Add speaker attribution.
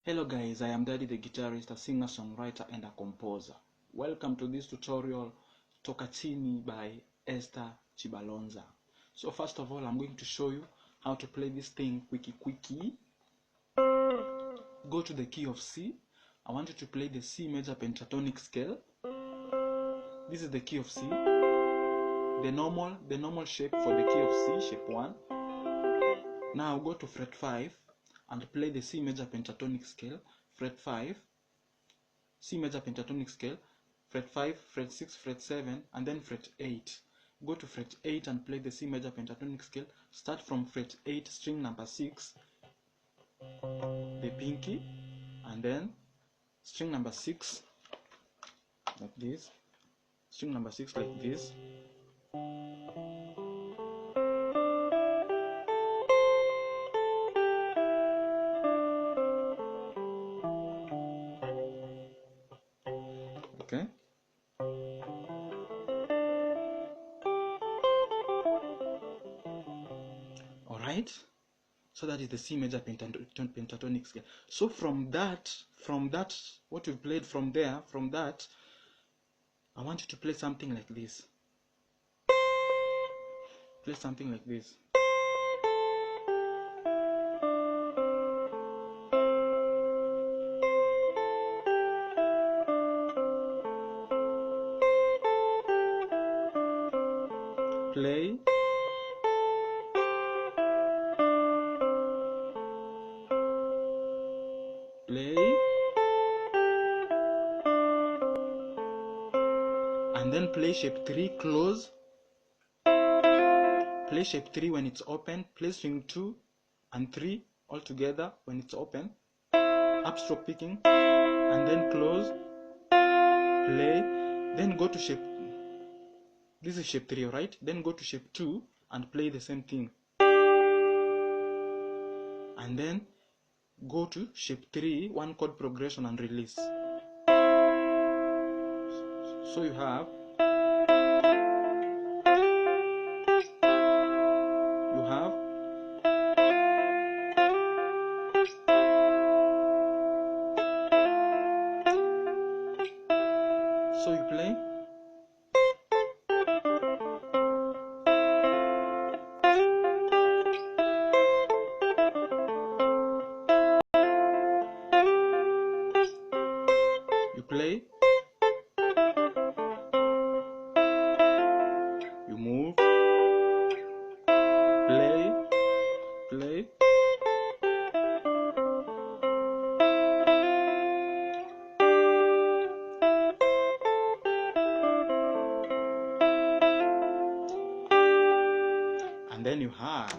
Speaker 1: Hello guys, I am Daddy the Guitarist, a singer, songwriter and a composer. Welcome to this tutorial Tokatini by Angela Chibalonza. So first of all, I'm going to show you how to play this thing quickie. Go to the key of C. I want you to play the C major pentatonic scale. This is the key of C. The normal shape for the key of C, shape 1. Now go to fret 5 and play the C major pentatonic scale, fret 5, C major pentatonic scale, fret 5, fret 6, fret 7, and then fret 8. Go to fret 8 and play the C major pentatonic scale. Start from fret 8, string number 6, the pinky, and then string number 6, like this, string number 6 like this. Okay. Alright. So that is the C major pentatonic scale. So from that, what we've played from that, I want you to play something like this. Play something like this. Play. Play. And then play shape 3, close. Play shape 3 when it's open. Play string 2 and 3 all together when it's open. Upstroke picking. And then close. Play. Then go to shape. This is shape 3, alright? Then go to shape 2 and play the same thing. And then go to shape 3, 1 chord progression and release. So you have so you play you move, play, and then you have